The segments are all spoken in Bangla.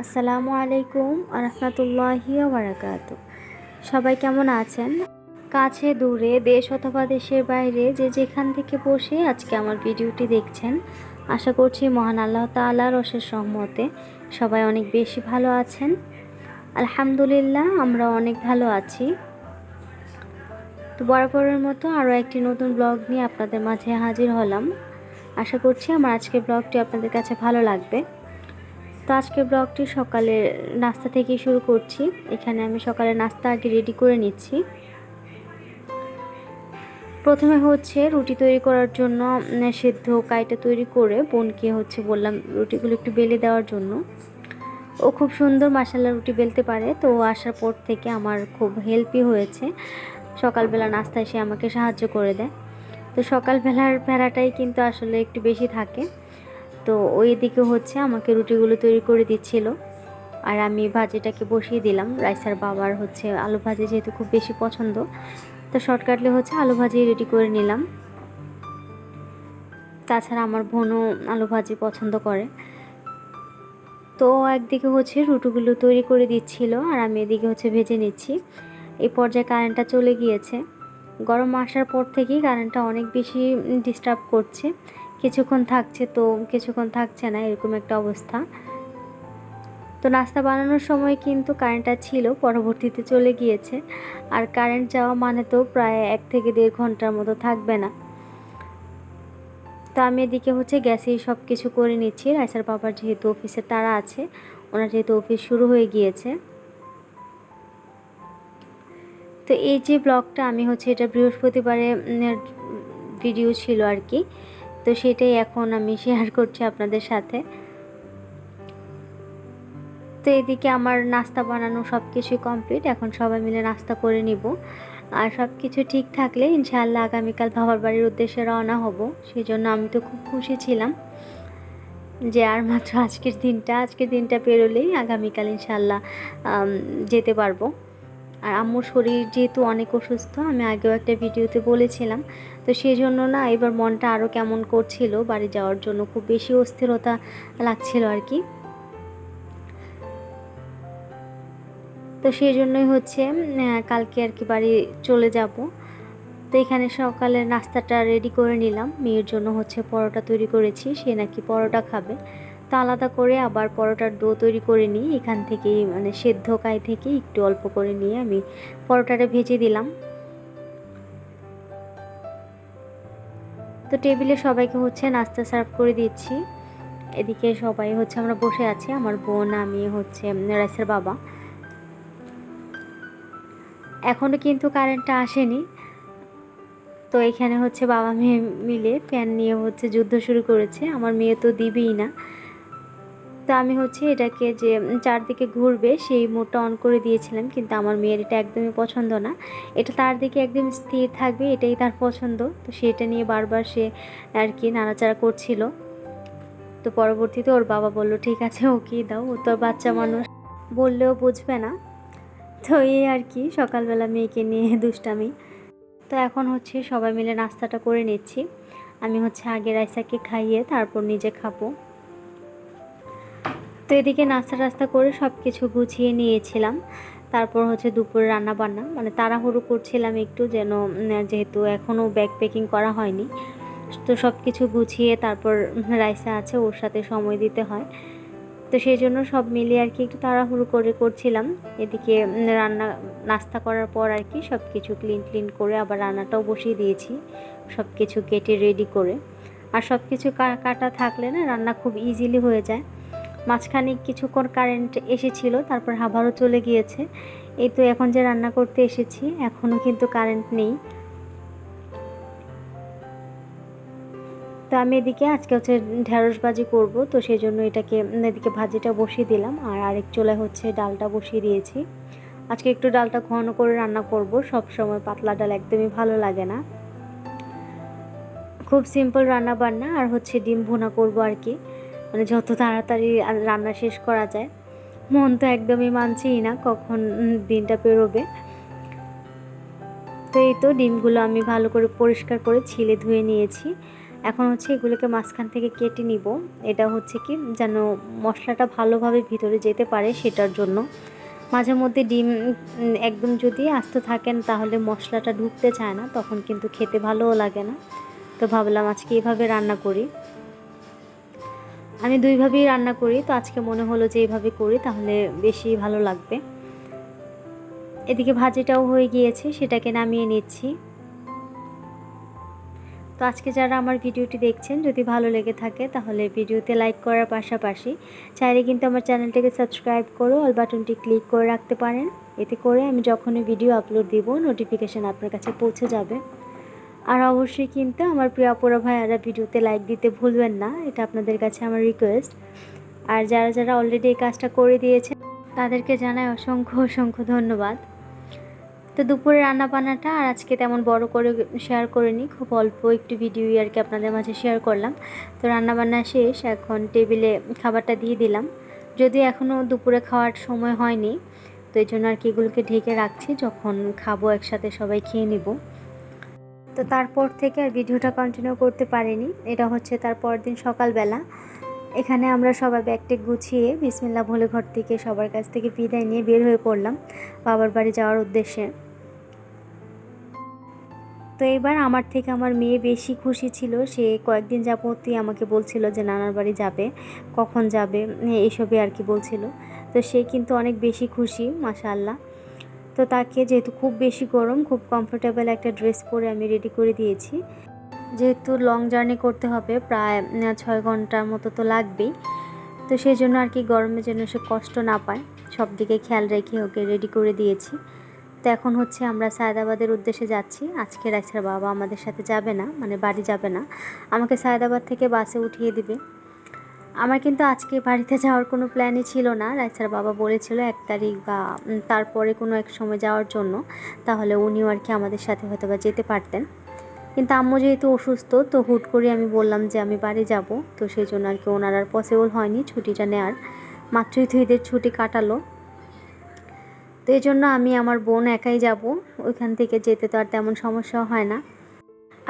আসসালামু আলাইকুম আরহামতুল্লাহি বারাকাতু। সবাই কেমন আছেন? কাছে দূরে, দেশ অথবা দেশের বাইরে যে যেখান থেকে বসে আজকে আমার ভিডিওটি দেখছেন, আশা করছি মহান আল্লাহ তাআলার অশেষ রহমতে সবাই অনেক বেশি ভালো আছেন। আলহামদুলিল্লাহ, আমরা অনেক ভালো আছি। তো বরাবরের মতো আরও একটি নতুন ব্লগ নিয়ে আপনাদের মাঝে হাজির হলাম। আশা করছি আমার আজকের ব্লগটি আপনাদের কাছে ভালো লাগবে। তো আজকের ব্লগটি সকালের নাস্তা থেকে শুরু করছি। এখানে আমি সকালের নাস্তা আগে রেডি করে নিচ্ছি। প্রথমে হচ্ছে রুটি তৈরি করার জন্য সেদ্ধ কাইটা তৈরি করে বোনকে বললাম রুটিগুলো একটু বেলে দেওয়ার জন্য। ও খুব সুন্দর মাশাআল্লাহ রুটি বেলতে পারে, তো ও আসার পর থেকে আমার খুব হেল্পই হয়েছে। সকালবেলা নাস্তায় সে আমাকে সাহায্য করে দেয়। তো সকালবেলার প্যারাটাই কিন্তু আসলে একটু বেশি থাকে। তো ওই দিকে আমাকে রুটিগুলো তৈরি করে দিচ্ছিল, আর আমি ভাজিটাকে বসিয়ে দিলাম। রাইসার বাবার আলু ভাজি যেহেতু খুব বেশি পছন্দ, তো শর্টকাটলি আলু ভাজি রেডি করে নিলাম। তাছাড়া আমার বোনও আলু ভাজি পছন্দ করে। তো একদিকে রুটিগুলো তৈরি করে দিচ্ছিল, আর আমি এদিকে ভেজে নিচ্ছি। এই পর্যায়ে কারেন্টটা চলে গিয়েছে। গরম আসার পর থেকেই কারেন্টটা অনেক বেশি ডিস্টার্ব করছে। কিছুক্ষণ থাকছে তো কিছুক্ষণ থাকছে না, এরকম একটা অবস্থা। তো নাস্তা বানানোর সময় কিন্তু কারেন্টটা ছিল, পরবর্তীতে চলে গিয়েছে। আর কারেন্ট যাওয়া মানে তো প্রায় 1 থেকে 1.5 ঘন্টার মতো থাকবে না। তো আমি এদিকে গ্যাসেই সব কিছু করে নিচ্ছি। রাইসার বাবার যেহেতু অফিসের তাড়া আছে, ওনার যেহেতু অফিস শুরু হয়ে গিয়েছে। তো এই যে ব্লগটা আমি এটা বৃহস্পতিবারে ভিডিও ছিল আর কি, তো সেটাই এখন আমি শেয়ার করছি আপনাদের সাথে। তো এদিকে আমার নাস্তা বানানো সব কিছুই কমপ্লিট। এখন সবাই মিলে নাস্তা করে নিব, আর সব কিছু ঠিক থাকলে ইনশাআল্লাহ আগামীকাল বাবার বাড়ির উদ্দেশ্যে রওনা হব। সেই জন্য আমি তো খুব খুশি ছিলাম যে আর মাত্র আজকের দিনটা পেরোলেই আগামীকাল ইনশাআল্লাহ যেতে পারবো। আর আম্মুর শরীর যেহেতু অনেক অসুস্থ, আমি আগেও একটা ভিডিওতে বলেছিলাম, তো সেই জন্য না এবার মনটা আরও কেমন করছিল। বাড়ি যাওয়ার জন্য খুব বেশি অস্থিরতা লাগছিল আর কি। তো সেই জন্যই কালকে আর কি বাড়ি চলে যাব। তো এখানে সকালের নাস্তাটা রেডি করে নিলাম। মেয়ের জন্য পরোটা তৈরি করেছি, সে নাকি পরোটা খাবে। তো আলাদা করে আবার পরোটার ডো তৈরি করে নিই এখান থেকেই, সেদ্ধ কাই থেকে একটু অল্প করে নিয়ে আমি পরোটাটা ভেজে দিলাম। তো টেবিলে সবাইকে নাস্তা সার্ভ করে দিচ্ছি। এদিকে সবাই আমরা বসে আছি, আমার বোন, আমি রাইসের বাবা। এখনও কিন্তু কারেন্টটা আসেনি। তো এখানে বাবা মেয়ে মিলে ফ্যান নিয়ে যুদ্ধ শুরু করেছে। আমার মেয়ে তো দিবেই না। তো আমি এটাকে যে চারদিকে ঘুরবে সেই মোডটা অন করে দিয়েছিলাম, কিন্তু আমার মেয়ের এটা একদমই পছন্দ না। এটা তার দিকে একদম স্থির থাকবে, এটাই তার পছন্দ। তো সেটা নিয়ে বারবার সে আর কি নাড়াচাড়া করছিল। তো পরবর্তীতে ওর বাবা বলল, ঠিক আছে ওকেই দাও, ও তো বাচ্চা মানুষ, বললেও বুঝবে না। তো এই আর কি সকালবেলা মেয়েকে নিয়ে দুষ্টামি। তো এখন সবাই মিলে নাস্তাটা করে নিচ্ছি। আমি আগে রাইসাকে খাইয়ে তারপর নিজে খাবো। তো এদিকে নাস্তা করে সব কিছু গুছিয়ে নিয়েছিলাম। তারপর দুপুরে রান্না বান্না তাড়াহুড়ো করছিলাম একটু, যেহেতু এখনও ব্যাগ প্যাকিং করা হয়নি। তো সব কিছু গুছিয়ে তারপর রাইসা আছে, ওর সাথে সময় দিতে হয়। তো সেই জন্য সব মিলিয়ে আর কি একটু তাড়াহুড়ো করে করছিলাম। এদিকে নাস্তা করার পর আর কি সব কিছু ক্লিন করে আবার রান্নাটাও বসিয়ে দিয়েছি, সব কিছু কেটে রেডি করে। আর সব কিছু কাটা থাকলে না রান্না খুব ইজিলি হয়ে যায়। মাঝখানে কিছুক্ষণ কারেন্ট এসেছিল, তারপর আবারও চলে গিয়েছে। এই তো এখন যে রান্না করতে এসেছি, এখনও কিন্তু কারেন্ট নেই। তো আমি এদিকে আজকে ঢেঁড়স ভাজি করব, তো সেই জন্য এদিকে ভাজিটা বসিয়ে দিলাম, আর আরেক চুলায় ডালটা বসিয়ে দিয়েছি। আজকে একটু ডালটা ঘন করে রান্না করব, সব সময় পাতলা ডাল একদমই ভালো লাগে না। খুব সিম্পল রান্না বান্না, আর ডিম ভুনা করব আর কি, যত তাড়াতাড়ি রান্না শেষ করা যায়। মন তো একদমই মানছেই না কখন দিনটা পেরোবে। তো এই তো ডিমগুলো আমি ভালো করে পরিষ্কার করে ছিলে ধুয়ে নিয়েছি। এখন হচ্ছে এগুলোকে মাঝখান থেকে কেটে নিব। এটা হচ্ছে কি যেন মশলাটা ভালোভাবে ভিতরে যেতে পারে সেটার জন্য। মাঝে মধ্যে ডিম একদম যদি আস্ত থাকেন তাহলে মশলাটা ঢুকতে চায় না, তখন কিন্তু খেতে ভালোও লাগে না। তো ভাবলাম আজকে এইভাবে রান্না করি। আমি দুইভাবেই রান্না করি, তো আজকে মনে হলো যে এইভাবে করি তাহলে বেশি ভালো লাগবে। এদিকে ভাজিটাও হয়ে গিয়েছে, সেটাকে নামিয়ে নিচ্ছি। তো আজকে যারা আমার ভিডিওটি দেখছেন, যদি ভালো লেগে থাকে তাহলে ভিডিওতে লাইক করার পাশাপাশি চাইলে কিন্তু আমার চ্যানেলটাকে সাবস্ক্রাইব করে অল বাটনটি ক্লিক করে রাখতে পারেন। এতে করে আমি যখনই ভিডিও আপলোড দিব নোটিফিকেশান আপনার কাছে পৌঁছে যাবে। আর অবশ্যই কিন্তু আমার প্রিয় আপুরা ভাইয়ারা ভিডিওতে লাইক দিতে ভুলবেন না, এটা আপনাদের কাছে আমার রিকোয়েস্ট। আর যারা যারা অলরেডি এই কাজটা করে দিয়েছে তাদেরকে জানাই অসংখ্য অসংখ্য ধন্যবাদ। তো দুপুরে রান্নাবান্নাটা আর আজকে তেমন বড় করে শেয়ার করিনি, খুব অল্প একটু ভিডিওই আর কি আপনাদের মাঝে শেয়ার করলাম। তো রান্নাবান্না শেষ, এখন টেবিলে খাবারটা দিয়ে দিলাম। যদিও এখনও দুপুরে খাওয়ার সময় হয়নি, তো এই জন্য আর কি এগুলোকে ঢেকে রাখছি, যখন খাবো একসাথে সবাই খেয়ে নিব। তো তারপর থেকে আর ভিডিওটা কন্টিনিউ করতে পারিনি। এটা হচ্ছে তার পরের দিন সকালবেলা। এখানে আমরা সবাই ব্যাগটি গুছিয়ে বিসমিল্লাহ বলে ঘর থেকে সবার কাছ থেকে বিদায় নিয়ে বের হয়ে পড়লাম বাবার বাড়ি যাওয়ার উদ্দেশ্যে। তো এবার আমার থেকে আমার মেয়ে বেশি খুশি ছিল। সে কয়েকদিন যাবতই আমাকে বলছিল যে নানার বাড়ি যাবে, কখন যাবে, এইসবই আর কি বলছিল। তো সে কিন্তু অনেক বেশি খুশি মাশাআল্লাহ। তো তাকে যেহেতু খুব বেশি গরম, খুব কমফোর্টেবল একটা ড্রেস পরে আমি রেডি করে দিয়েছি। যেহেতু লং জার্নি করতে হবে, প্রায় 6 ঘন্টার মতো তো লাগবেই। তো সেই জন্য আর কি গরমের জন্য সে কষ্ট না পায়, সব দিকে খেয়াল রেখে ওকে রেডি করে দিয়েছি। তো এখন হচ্ছে আমরা সায়দাবাদের উদ্দেশ্যে যাচ্ছি। আজকে রাইসার বাবা আমাদের সাথে যাবে না, মানে বাড়ি যাবে না, আমাকে সায়দাবাদ থেকে বাসে উঠিয়ে দিবে। আমার কিন্তু আজকে বাড়িতে যাওয়ার কোনো প্ল্যানই ছিল না। রাইসার বাবা বলেছিল 1 তারিখ বা তারপরে কোনো এক সময় যাওয়ার জন্য, তাহলে উনিও আর কি আমাদের সাথে হয়তো বা যেতে পারতেন। কিন্তু আম্মু যেহেতু অসুস্থ, তো হুট করে আমি বললাম যে আমি বাড়ি যাব। তো সেই জন্য আর কি ওনার আর পসিবল হয়নি ছুটিটা নেওয়ার। মাত্রই তো ঈদের ছুটি কাটালো। তো এই জন্য আমি আমার বোন একাই যাব। ওইখান থেকে যেতে তো আর তেমন সমস্যা হয় না।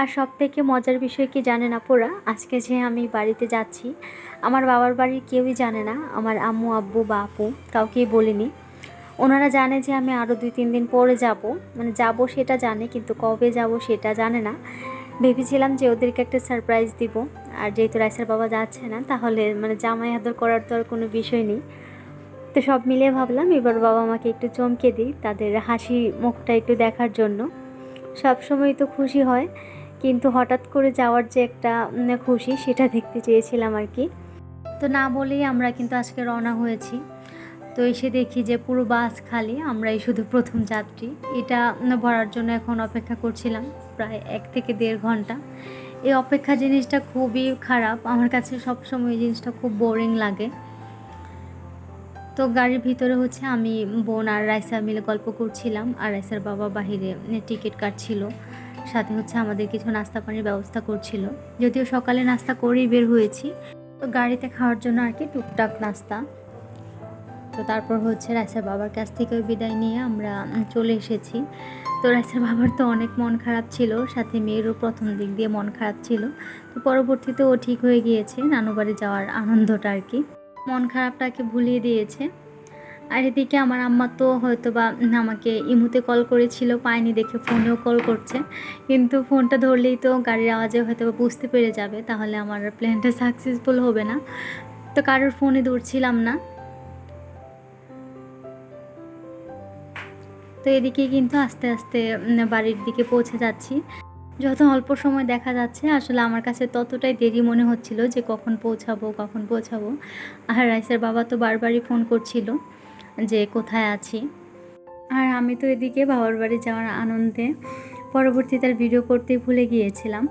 আর সব থেকে মজার বিষয় কি জানেন আপুরা, আজকে যে আমি বাড়িতে যাচ্ছি আমার বাবার বাড়ির কেউই জানে না, আমার আম্মু আব্বু বা আপু কাউকেই বলিনি। ওনারা জানে যে আমি আরও 2-3 দিন পরে যাব, মানে যাব সেটা জানে, কিন্তু কবে যাব সেটা জানে না। ভেবেছিলাম যে ওদেরকে একটা সারপ্রাইজ দিব। আর যেহেতু রাইসার বাবা যাচ্ছে না, তাহলে মানে জামাই আদর করার তো আর কোনো বিষয় নেই। তো সব মিলিয়ে ভাবলাম এবার বাবা মাকে একটু চমকে দিই, তাদের হাসি মুখটা একটু দেখার জন্য। সব সময় তো খুশি হয়, কিন্তু হঠাৎ করে যাওয়ার যে একটা খুশি, সেটা দেখতে চেয়েছিলাম আর কি। তো না বলেই আমরা কিন্তু আজকে রওনা হয়েছি। তো এসে দেখি যে পুরো বাস খালি, আমরাই শুধু প্রথম যাত্রী। এটা ভরার জন্য এখন অপেক্ষা করছিলাম প্রায় 1 থেকে 1.5 ঘন্টা। এই অপেক্ষা জিনিসটা খুবই খারাপ, আমার কাছে সবসময় এই জিনিসটা খুব বোরিং লাগে। তো গাড়ির ভিতরে হচ্ছে আমি, বোন আর রাইসা মিলে গল্প করছিলাম, আর রাইসার বাবা বাহিরে টিকিট কাটছিল, সাথে হচ্ছে আমাদের কিছু নাস্তা পানির ব্যবস্থা করছিল। যদিও সকালে নাস্তা করেই বের হয়েছি, তো গাড়িতে খাওয়ার জন্য আর কি টুকটাক নাস্তা। তো তারপর হচ্ছে রাইসার বাবার কাছ থেকে বিদায় নিয়ে আমরা চলে এসেছি। তো রাইসার বাবার তো অনেক মন খারাপ ছিল, সাথে মেয়েরও প্রথম দিক দিয়ে মন খারাপ ছিল। তো পরবর্তীতে ও ঠিক হয়ে গিয়েছে, নানু বাড়ি যাওয়ার আনন্দটা আর কি মন খারাপটাকে ভুলিয়ে দিয়েছে। আর এদিকে আমার আম্মা তো হয়তো বা আমাকে ইমুতে কল করেছিল, পায়নি দেখে ফোনেও কল করছে, কিন্তু ফোনটা ধরলেই তো গাড়ির আওয়াজে হয়তো বা বুঝতে পেরে যাবে, তাহলে আমার প্ল্যানটা সাকসেসফুল হবে না। তো কারোর ফোনে ধরছিলাম না। তো এদিকে কিন্তু আস্তে আস্তে বাড়ির দিকে পৌঁছে যাচ্ছি। যত অল্প সময় দেখা যাচ্ছে, আসলে আমার কাছে ততটাই দেরি মনে হচ্ছিল যে কখন পৌঁছাবো কখন পৌঁছাবো। আর রাইসের বাবা তো বারবারই ফোন করছিল যে কোথায় আছি। আর আমি তো এদিকে বাবার বাড়ি যাওয়ার আনন্দে পরবর্তীতে আর ভিডিও করতেই ভুলে গিয়েছিলাম।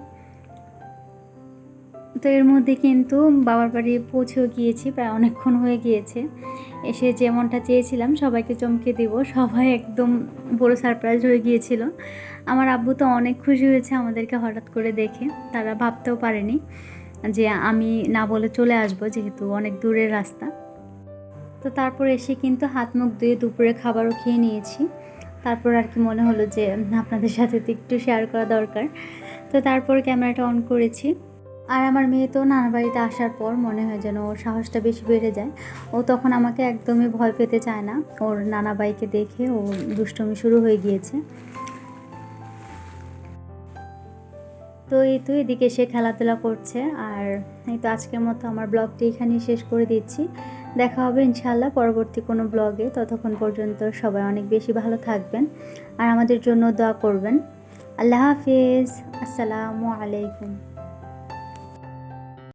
তো এর মধ্যে কিন্তু বাবার বাড়ি পৌঁছেও গিয়েছি, প্রায় অনেকক্ষণ হয়ে গিয়েছে। এসে যেমনটা চেয়েছিলাম সবাইকে চমকে দিব, সবাই একদম বড় সারপ্রাইজ হয়ে গিয়েছিল। আমার আব্বু তো অনেক খুশি হয়েছে আমাদেরকে হঠাৎ করে দেখে, তারা ভাবতেও পারেনি যে আমি না বলে চলে আসবো, যেহেতু অনেক দূরের রাস্তা। তো তারপর এসে কিন্তু হাত মুখ ধুয়ে দুপুরে খাবারও খেয়ে নিয়েছি। তারপর আর কি মনে হলো যে আপনাদের সাথে তো একটু শেয়ার করা দরকার। তো তারপর ক্যামেরাটা অন করেছি। আর আমার মেয়ে তো নানা বাড়িতে আসার পর মনে হয় যেন ওর সাহসটা বেশি বেড়ে যায়। ও তখন আমাকে একদমই ভয় পেতে চায় না। ওর নানা ভাইকে দেখে ও দুষ্টুমি শুরু হয়ে গিয়েছে। তো এই তো এদিকে সে খেলাধুলা করছে। আর এই তো আজকের মতো আমার ব্লগটি এখানেই শেষ করে দিচ্ছি। দেখা হবে ইনশাআল্লাহ পরবর্তী কোনো ব্লগে। ততক্ষণ পর্যন্ত সবাই অনেক বেশি ভালো থাকবেন আর আমাদের জন্য দোয়া করবেন। আল্লাহ হাফিজ। আসসালামু আলাইকুম।